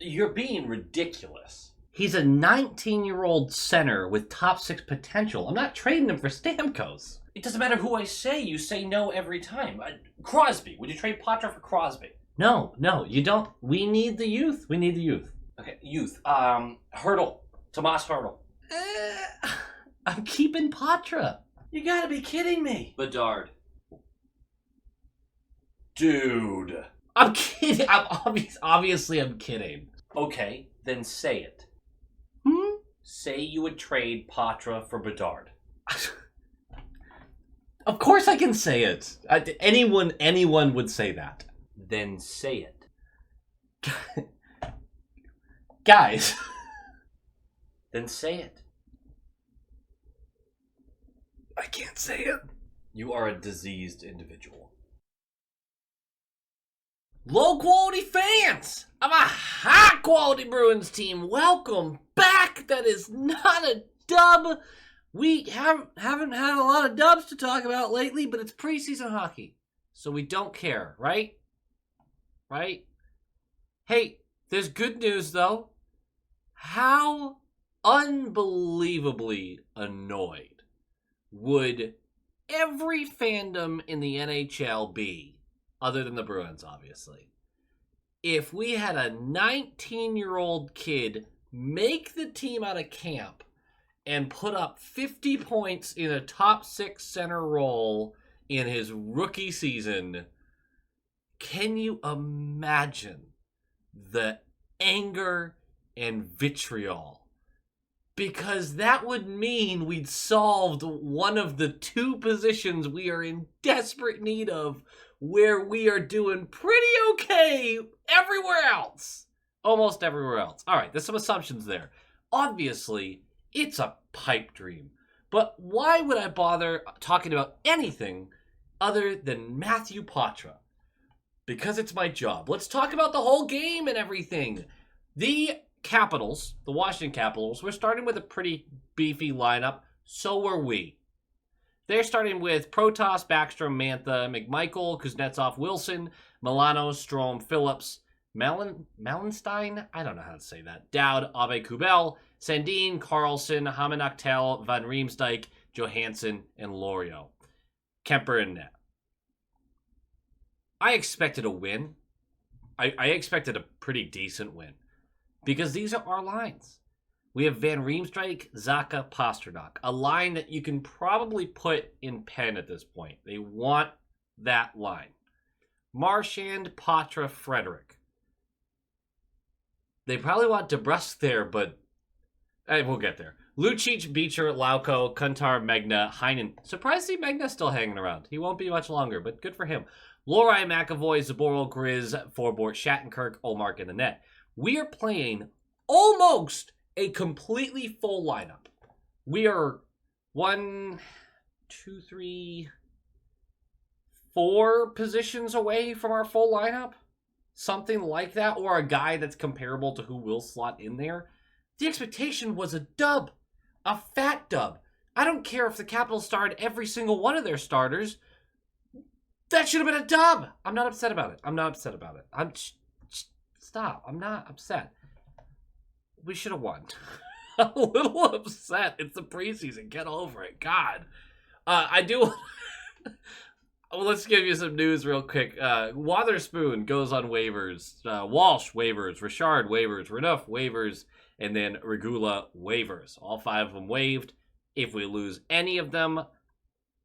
You're being ridiculous. He's a 19-year-old center with top 6 potential. I'm not trading him for Stamkos. It doesn't matter who I say. You say no every time. Crosby. Would you trade Poitras for Crosby? No, you don't. We need the youth. Okay, youth. Hurdle. Tomas Hurdle. I'm keeping Poitras. You gotta be kidding me. Bedard. Dude. I'm kidding. Obviously I'm kidding. Okay, then say it. Say you would trade Poitras for Bedard. Of course I can say it. Anyone would say that. Then say it. Guys. Then say it. I can't say it. You are a diseased individual. Low quality fans of a high quality Bruins team, welcome back. That is not a dub. We haven't had a lot of dubs to talk about lately, but it's preseason hockey, so we don't care, right? Right? Hey, there's good news though. How unbelievably annoyed would every fandom in the NHL be, other than the Bruins, obviously, if we had a 19-year-old kid make the team out of camp and put up 50 points in a top 6 center role in his rookie season? Can you imagine the anger and vitriol? Because that would mean we'd solved one of the 2 positions we are in desperate need of, where we are doing pretty okay everywhere else. Almost everywhere else. All right, there's some assumptions there. Obviously, it's a pipe dream. But why would I bother talking about anything other than Matthew Poitras? Because it's my job. Let's talk about the whole game and everything. The Capitals, the Washington Capitals, we're starting with a pretty beefy lineup. So were we. They're starting with Protas, Backstrom, Mantha, McMichael, Kuznetsov, Wilson, Milano, Strome, Phillips, Malenstein? I don't know how to say that. Dowd, Abe Kubel, Sandin, Carlson, Hamanaktel, Van Riemsdyk, Johansson, and Lorio. Kemper in net. I expected a win. I expected a pretty decent win. Because these are our lines. We have Van Riemsdyk, Zacha, Pasternak. A line that you can probably put in pen at this point. They want that line. Marchand, Poitras, Frederick. They probably want DeBrusk there, but we'll get there. Lucic, Beecher, Lauko, Kuntar, Megna, Heinen. Surprised to see Megna still hanging around. He won't be much longer, but good for him. Lorai, McAvoy, Zaboral, Grizz, Forbort, Shattenkirk, Olmark in the net. We are playing almost a completely full lineup. We are 1, 2, 3, 4 positions away from our full lineup. Something like that, or a guy that's comparable to who will slot in there. The expectation was a dub. A fat dub. I don't care if the Capitals started every single one of their starters. That should have been a dub. I'm not upset about it. Stop. I'm not upset. We should have won. I'm a little upset. It's the preseason. Get over it. God. I do... Well, let's give you some news real quick. Wotherspoon goes on waivers. Walsh waivers. Richard waivers. Renouf waivers. And then Regula waivers. All 5 of them waived. If we lose any of them,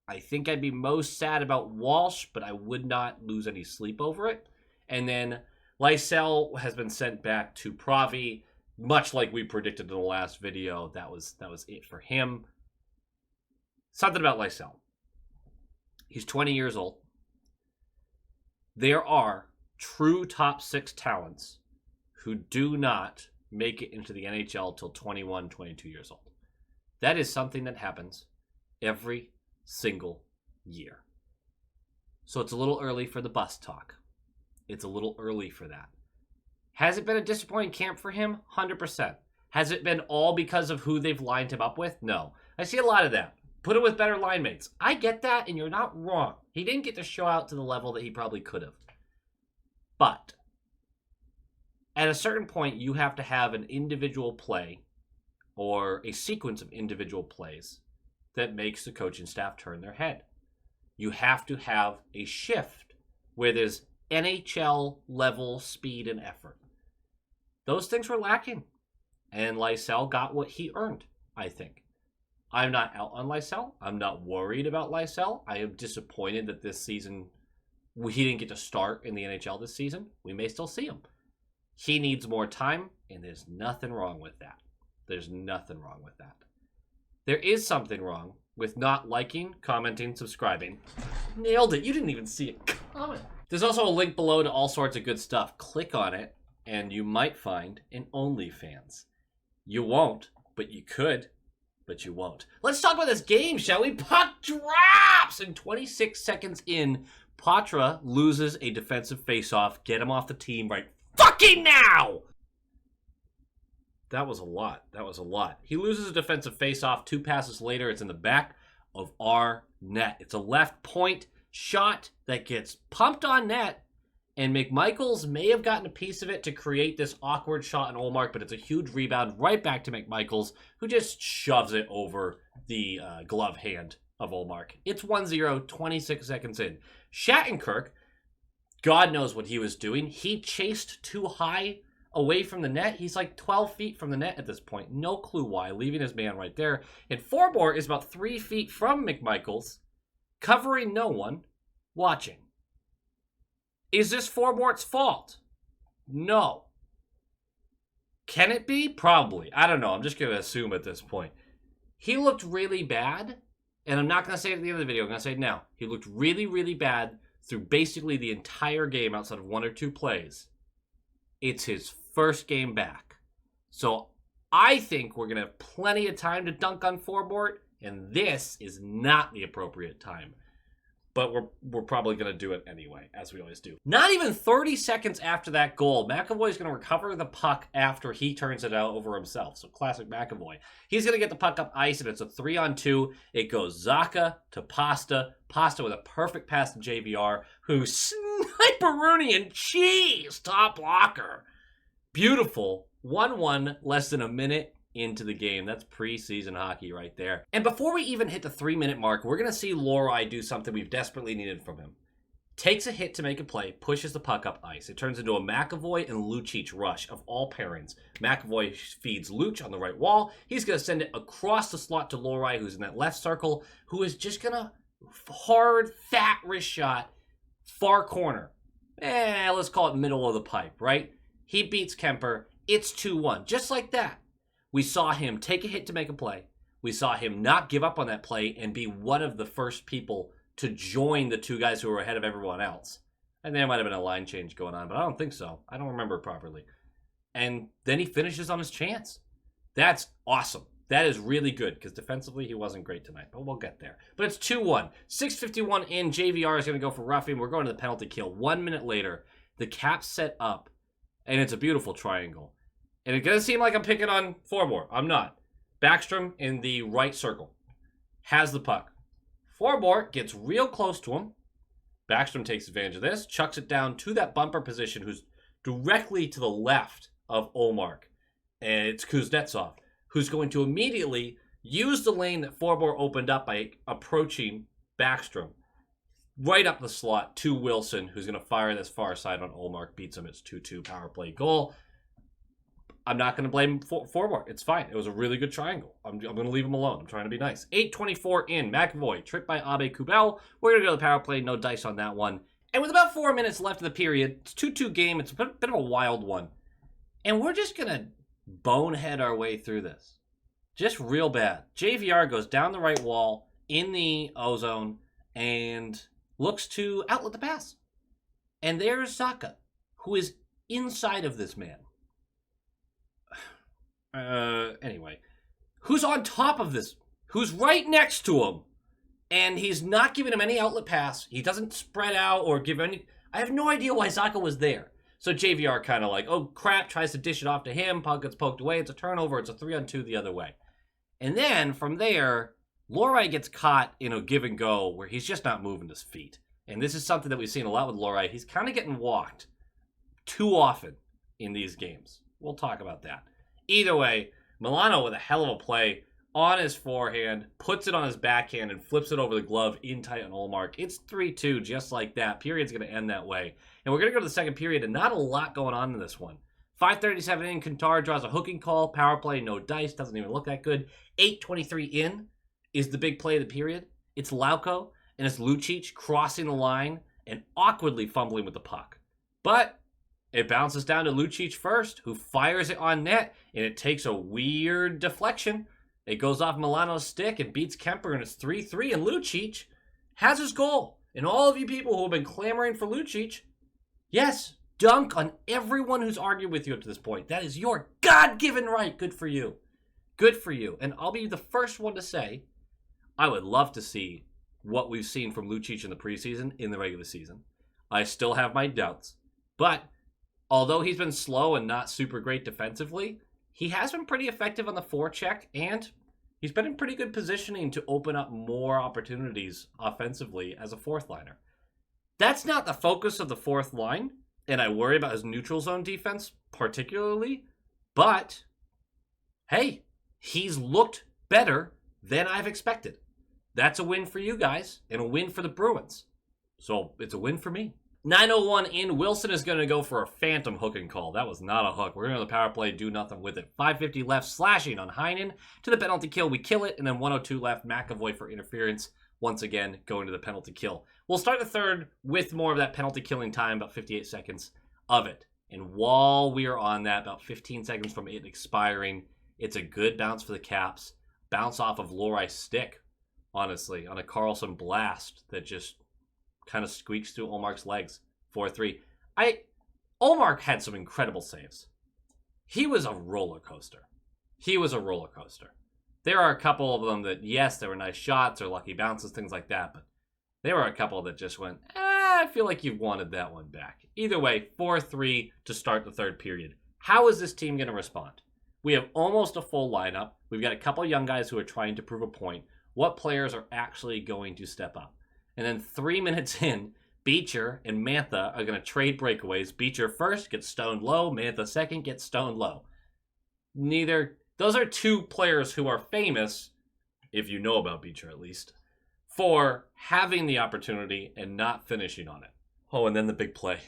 I think I'd be most sad about Walsh, but I would not lose any sleep over it. And then Lysell has been sent back to Pravi, much like we predicted in the last video. That was it for him. Something about Lysell. He's 20 years old. There are true top 6 talents who do not make it into the NHL till 21, 22 years old. That is something that happens every single year. So it's a little early for the bus talk. It's a little early for that. Has it been a disappointing camp for him? 100%. Has it been all because of who they've lined him up with? No. I see a lot of that. Put him with better line mates. I get that, and you're not wrong. He didn't get to show out to the level that he probably could have. But At a certain point, you have to have an individual play or a sequence of individual plays that makes the coaching staff turn their head. You have to have a shift where there's NHL level speed and effort. Those things were lacking. And Lysell got what he earned, I think. I'm not out on Lysell. I'm not worried about Lysell. I am disappointed that this season he didn't get to start in the NHL this season. We may still see him. He needs more time, and there's nothing wrong with that. There's nothing wrong with that. There is something wrong with not liking, commenting, subscribing. Nailed it. You didn't even see it comment. There's also a link below to all sorts of good stuff. Click on it, and you might find an OnlyFans. You won't, but you could, but you won't. Let's talk about this game, shall we? Puck drops! And 26 seconds in, Poitras loses a defensive faceoff. Get him off the team right fucking now! That was a lot. That was a lot. He loses a defensive faceoff. 2 passes later, it's in the back of our net. It's a left point shot that gets pumped on net, and McMichaels may have gotten a piece of it to create this awkward shot in Ullmark, but it's a huge rebound right back to McMichaels, who just shoves it over the glove hand of Ullmark. It's 1-0, 26 seconds in. Shattenkirk, God knows what he was doing. He chased too high away from the net. He's like 12 feet from the net at this point. No clue why, leaving his man right there. And Forbort is about 3 feet from McMichaels, covering no one, watching. Is this Forbort's fault? No. Can it be? Probably. I don't know. I'm just going to assume at this point. He looked really bad, and I'm not going to say it at the end of the video. I'm going to say it now. He looked really, really bad through basically the entire game outside of 1 or 2 plays. It's his first game back. So I think we're going to have plenty of time to dunk on Forbort, and this is not the appropriate time. But we're probably going to do it anyway, as we always do. Not even 30 seconds after that goal, McAvoy's going to recover the puck after he turns it out over himself. So classic McAvoy. He's going to get the puck up ice, and it's a 3-on-2. It goes Zacha to Pasta. Pasta with a perfect pass to JVR, who sniper-rooney and cheese top blocker. Beautiful. 1-1, less than a minute into the game. That's preseason hockey right there. And before we even hit the 3-minute mark, we're going to see Lorai do something we've desperately needed from him. Takes a hit to make a play, pushes the puck up ice. It turns into a McAvoy and Lucic rush of all pairings. McAvoy feeds Luch on the right wall. He's going to send it across the slot to Lorai, who's in that left circle, who is just going to hard, fat wrist shot, far corner. Let's call it middle of the pipe, right? He beats Kemper. It's 2-1. Just like that. We saw him take a hit to make a play. We saw him not give up on that play and be one of the first people to join the 2 guys who were ahead of everyone else. And there might have been a line change going on, but I don't think so. I don't remember it properly. And then he finishes on his chance. That's awesome. That is really good, because defensively he wasn't great tonight, but we'll get there. But it's 2-1. 6:51 in, JVR is going to go for roughing. We're going to the penalty kill. 1 minute later, the Caps set up, and it's a beautiful triangle. And it's going to seem like I'm picking on Forbort. I'm not. Backstrom in the right circle has the puck. Forbort gets real close to him. Backstrom takes advantage of this, chucks it down to that bumper position who's directly to the left of Ullmark. And it's Kuznetsov, who's going to immediately use the lane that Forbort opened up by approaching Backstrom. Right up the slot to Wilson, who's going to fire this far side on Ullmark. Beats him. It's 2-2 power play goal. I'm not going to blame Forbort. It's fine. It was a really good triangle. I'm going to leave him alone. I'm trying to be nice. 8:24 in. McAvoy, tripped by Abe Kubel. We're going to go to the power play. No dice on that one. And with about 4 minutes left of the period, it's 2-2 game. It's a bit of a wild one. And we're just going to bonehead our way through this. Just real bad. JVR goes down the right wall in the O-zone and looks to outlet the pass. And there's Zacha, who is inside of this man. Anyway, who's on top of this? Who's right next to him? And he's not giving him any outlet pass. He doesn't spread out or give any... I have no idea why Zacha was there. So JVR kind of like, oh crap, tries to dish it off to him. Puck gets poked away. It's a turnover. It's a 3-on-2 the other way. And then from there, Lorai gets caught in a give and go where he's just not moving his feet. And this is something that we've seen a lot with Lorai. He's kind of getting walked too often. in these games. We'll talk about that. Either way, Milano with a hell of a play on his forehand, puts it on his backhand, and flips it over the glove in tight on Ullmark. It's 3-2, just like that. Period's going to end that way. And we're going to go to the second period, and not a lot going on in this one. 5:37 in, Kantar draws a hooking call, power play, no dice, doesn't even look that good. 8:23 in is the big play of the period. It's Lauko, and it's Lucic crossing the line and awkwardly fumbling with the puck. But it bounces down to Lucic first, who fires it on net, and it takes a weird deflection. It goes off Milano's stick and beats Kemper, and it's 3-3, and Lucic has his goal. And all of you people who have been clamoring for Lucic, yes, dunk on everyone who's argued with you up to this point. That is your God-given right. Good for you. Good for you. And I'll be the first one to say, I would love to see what we've seen from Lucic in the preseason, in the regular season. I still have my doubts. But although he's been slow and not super great defensively, he has been pretty effective on the forecheck, and he's been in pretty good positioning to open up more opportunities offensively as a fourth liner. That's not the focus of the fourth line, and I worry about his neutral zone defense particularly, but hey, he's looked better than I've expected. That's a win for you guys, and a win for the Bruins. So it's a win for me. 9:01 in, Wilson is going to go for a phantom hooking call. That was not a hook. We're going to the power play, do nothing with it. 5:50 left, slashing on Heinen to the penalty kill. We kill it, and then 1:02 left, McAvoy for interference. Once again, going to the penalty kill. We'll start the third with more of that penalty killing time, about 58 seconds of it. And while we are on that, about 15 seconds from it expiring, it's a good bounce for the Caps. Bounce off of Lorai's stick, honestly, on a Carlson blast that just kind of squeaks through Ullmark's legs. 4-3. Ullmark had some incredible saves. He was a roller coaster. There are a couple of them that, yes, they were nice shots or lucky bounces, things like that, but there were a couple that just went, I feel like you wanted that one back. Either way, 4-3 to start the third period. How is this team going to respond? We have almost a full lineup. We've got a couple young guys who are trying to prove a point. What players are actually going to step up? And then 3 minutes in, Beecher and Mantha are going to trade breakaways. Beecher first gets stoned low. Mantha second gets stoned low. Those are two players who are famous, if you know about Beecher at least, for having the opportunity and not finishing on it. Oh, and then the big play.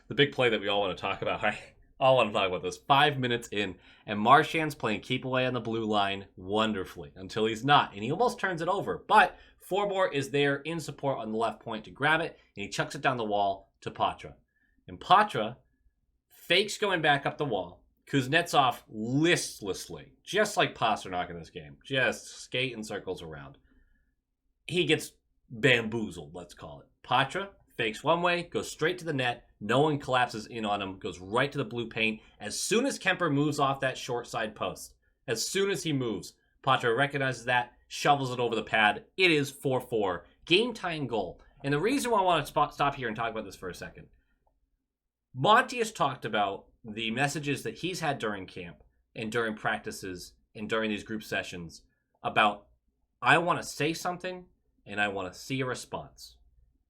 The big play that we all want to talk about. I all want to talk about this. 5 minutes in, and Marchand's playing keep away on the blue line wonderfully until he's not, and he almost turns it over. But Forbort is there in support on the left point to grab it, and he chucks it down the wall to Poitras. And Poitras fakes going back up the wall. Kuznetsov listlessly, just like Pasternak in this game, just skating circles around. He gets bamboozled, let's call it. Poitras fakes one way, goes straight to the net. No one collapses in on him, goes right to the blue paint. As soon as Kemper moves off that short side post, as soon as he moves, Poitras recognizes that, shovels it over the pad. It is 4-4. Game-tying goal. And the reason why I want to stop here and talk about this for a second, Monty has talked about the messages that he's had during camp and during practices and during these group sessions about, I want to say something and I want to see a response.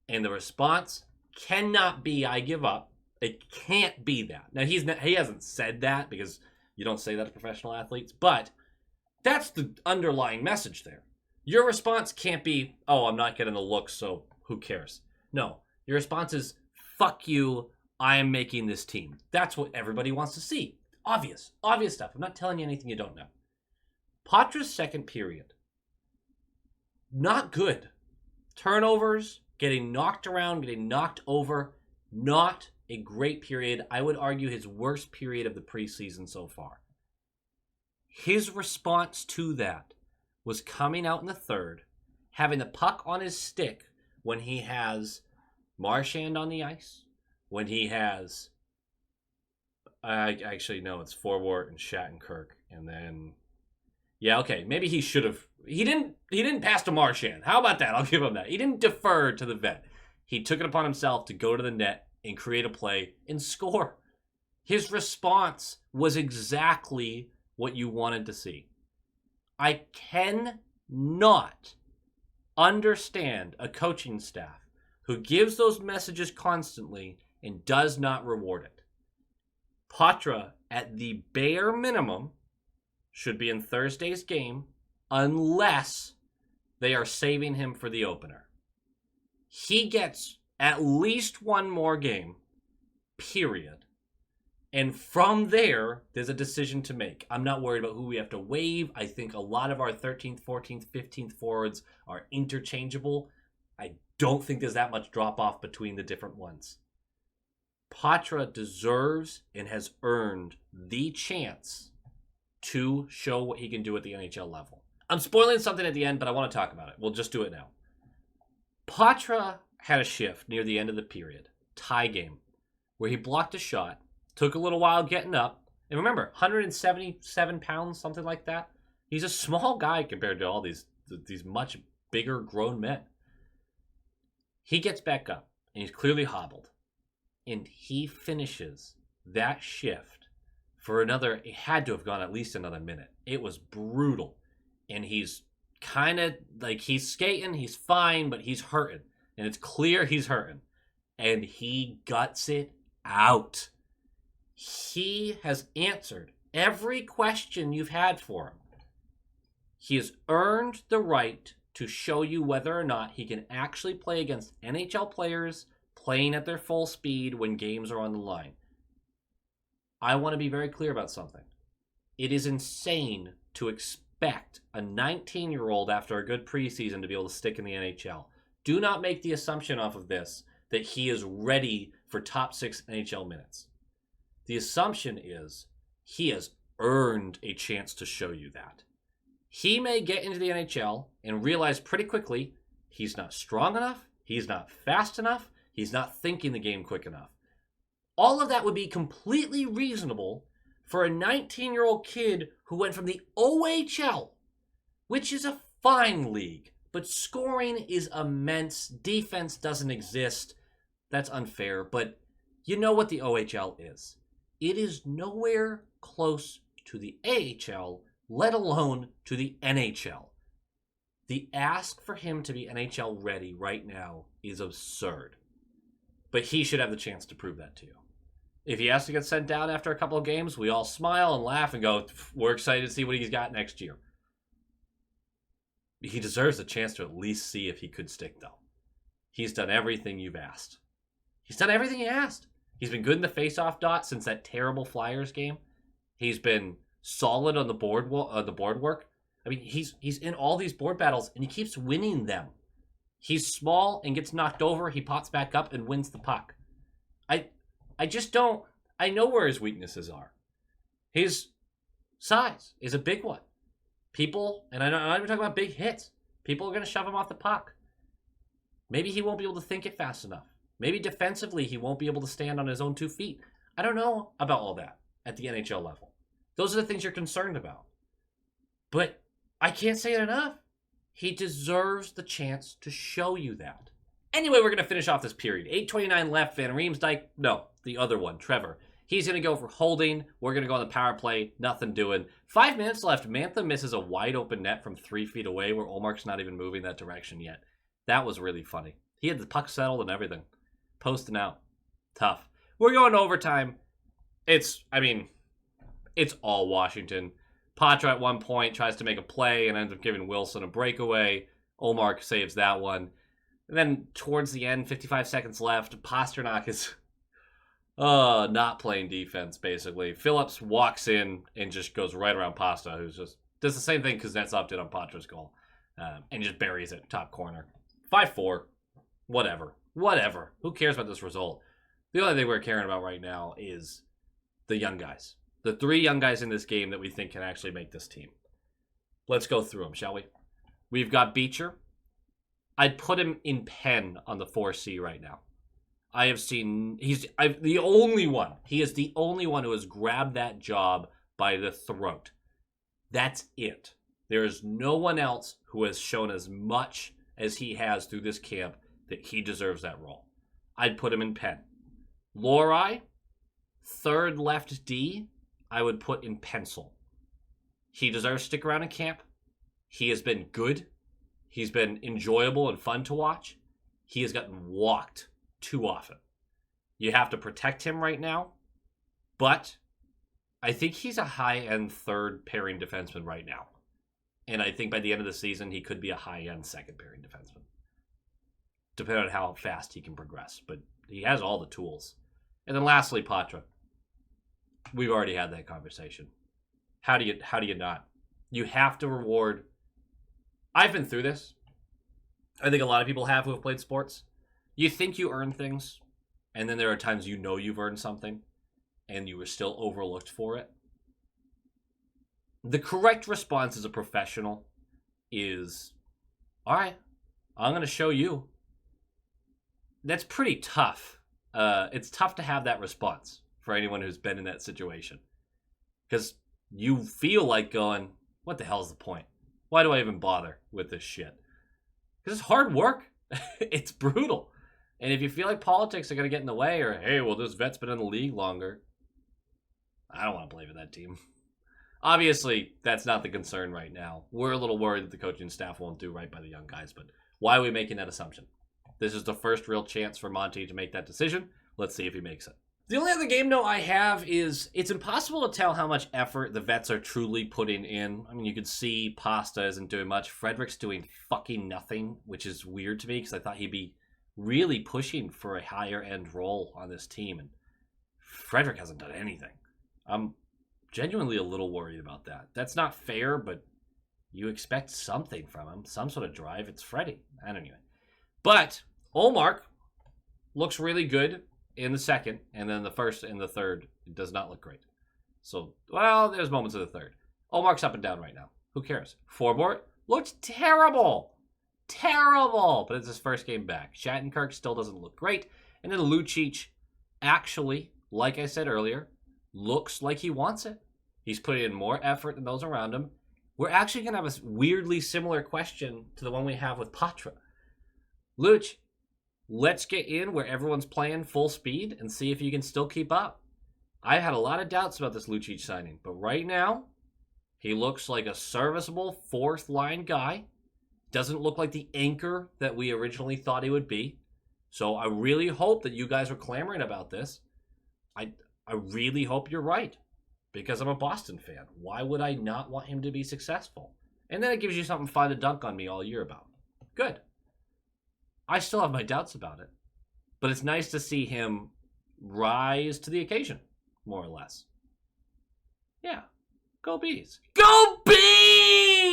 And the response cannot be, I give up. It can't be that. Now, he hasn't said that because you don't say that to professional athletes, but that's the underlying message there. Your response can't be, oh, I'm not getting the look, so who cares? No, your response is, fuck you, I am making this team. That's what everybody wants to see. Obvious stuff. I'm not telling you anything you don't know. Poitras' second period, not good. Turnovers, getting knocked around, getting knocked over, not a great period. I would argue his worst period of the preseason so far. His response to that was coming out in the third, having the puck on his stick when he has Marchand on the ice, when he has, actually, no, it's Forbort and Shattenkirk, and then, yeah, okay, maybe he should have, he didn't pass to Marchand. How about that? I'll give him that. He didn't defer to the vet. He took it upon himself to go to the net and create a play and score. His response was exactly what you wanted to see. I cannot understand a coaching staff who gives those messages constantly and does not reward it. Poitras, at the bare minimum, should be in Thursday's game unless they are saving him for the opener. He gets at least one more game, period. And from there, there's a decision to make. I'm not worried about who we have to waive. I think a lot of our 13th, 14th, 15th forwards are interchangeable. I don't think there's that much drop-off between the different ones. Poitras deserves and has earned the chance to show what he can do at the NHL level. I'm spoiling something at the end, but I want to talk about it. We'll just do it now. Poitras had a shift near the end of the period, tie game, where he blocked a shot, took a little while getting up, and remember, 177 pounds, something like that. He's a small guy compared to all these much bigger grown men. He gets back up, and he's clearly hobbled. And he finishes that shift for another, it had to have gone at least another minute. It was brutal. And he's kind of like, he's skating, he's fine, but he's hurting. And it's clear he's hurting. And he guts it out. He has answered every question you've had for him. He has earned the right to show you whether or not he can actually play against NHL players playing at their full speed when games are on the line. I want to be very clear about something. It is insane to expect a 19-year-old after a good preseason to be able to stick in the NHL. Do not make the assumption off of this that he is ready for top 6 NHL minutes. The assumption is he has earned a chance to show you that. He may get into the NHL and realize pretty quickly he's not strong enough, he's not fast enough, he's not thinking the game quick enough. All of that would be completely reasonable for a 19-year-old kid who went from the OHL, which is a fine league, but scoring is immense. Defense doesn't exist. That's unfair, but you know what the OHL is. It is nowhere close to the AHL, let alone to the NHL. The ask for him to be NHL ready right now is absurd. But he should have the chance to prove that to you. If he has to get sent down after a couple of games, we all smile and laugh and go, we're excited to see what he's got next year. He deserves a chance to at least see if he could stick, though. He's done everything you've asked. He's done everything he asked. He's been good in the face-off dot since that terrible Flyers game. He's been solid on the board work. I mean, he's in all these board battles, and he keeps winning them. He's small and gets knocked over. He pops back up and wins the puck. I just don't... I know where his weaknesses are. His size is a big one. People, and I'm not even talking about big hits, people are going to shove him off the puck. Maybe he won't be able to think it fast enough. Maybe defensively he won't be able to stand on his own 2 feet. I don't know about all that at the NHL level. Those are the things you're concerned about. But I can't say it enough. He deserves the chance to show you that. Anyway, we're going to finish off this period. 8:29 left. Van Riemsdyk, no, the other one, Trevor. He's going to go for holding. We're going to go on the power play. Nothing doing. 5 minutes left. Mantha misses a wide open net from 3 feet away where Olmark's not even moving that direction yet. That was really funny. He had the puck settled and everything. Posting out. Tough. We're going to overtime. It's all Washington. Poitras at one point tries to make a play and ends up giving Wilson a breakaway. Olmark saves that one. And then towards the end, 55 seconds left, Pastrnak is not playing defense, basically. Phillips walks in and just goes right around Pasta, who's just does the same thing Kuznetsov did on Poitras' goal, and just buries it top corner. 5-4. Whatever. Who cares about this result? The only thing we're caring about right now is the young guys. The 3 young guys in this game that we think can actually make this team. Let's go through them, shall we? We've got Beecher. I'd put him in pen on the 4C right now. He's the only one. He is the only one who has grabbed that job by the throat. That's it. There is no one else who has shown as much as he has through this camp that he deserves that role. I'd put him in pen. Lorai, third left D, I would put in pencil. He deserves to stick around in camp. He has been good. He's been enjoyable and fun to watch. He has gotten walked too often. You have to protect him right now, but I think he's a high-end third pairing defenseman right now. And I think by the end of the season, he could be a high-end second pairing defenseman. Depending on how fast he can progress. But he has all the tools. And then lastly, Poitras. We've already had that conversation. How do you not? You have to reward. I've been through this. I think a lot of people have who have played sports. You think you earn things, and then there are times you know you've earned something, and you were still overlooked for it. The correct response as a professional is, all right, I'm going to show you. That's pretty tough. It's tough to have that response for anyone who's been in that situation. Because you feel like going, what the hell is the point? Why do I even bother with this shit? Because it's hard work. It's brutal. And if you feel like politics are going to get in the way, or, hey, well, this vet's been in the league longer, I don't want to play for that team. Obviously, that's not the concern right now. We're a little worried that the coaching staff won't do right by the young guys, but why are we making that assumption? This is the first real chance for Monty to make that decision. Let's see if he makes it. The only other game note I have is it's impossible to tell how much effort the vets are truly putting in. I mean, you could see Pasta isn't doing much. Frederick's doing fucking nothing, which is weird to me because I thought he'd be really pushing for a higher end role on this team, and Frederick hasn't done anything. I'm genuinely a little worried about that. That's not fair, but you expect something from him, some sort of drive. It's Freddie. I don't know. But Olmark looks really good in the second, and then the first and the third does not look great. So, well, there's moments of the third. Olmark's up and down right now. Who cares? Forbort looks terrible. Terrible. But it's his first game back. Shattenkirk still doesn't look great. And then Lucic actually, like I said earlier, looks like he wants it. He's putting in more effort than those around him. We're actually going to have a weirdly similar question to the one we have with Poitras. Luch, let's get in where everyone's playing full speed and see if you can still keep up. I had a lot of doubts about this Lucic signing, but right now, he looks like a serviceable fourth line guy. Doesn't look like the anchor that we originally thought he would be. So I really hope that you guys are clamoring about this. I really hope you're right, because I'm a Boston fan. Why would I not want him to be successful? And then it gives you something fun to dunk on me all year about. Good. I still have my doubts about it, but it's nice to see him rise to the occasion, more or less. Yeah. Go Bees. Go Bees!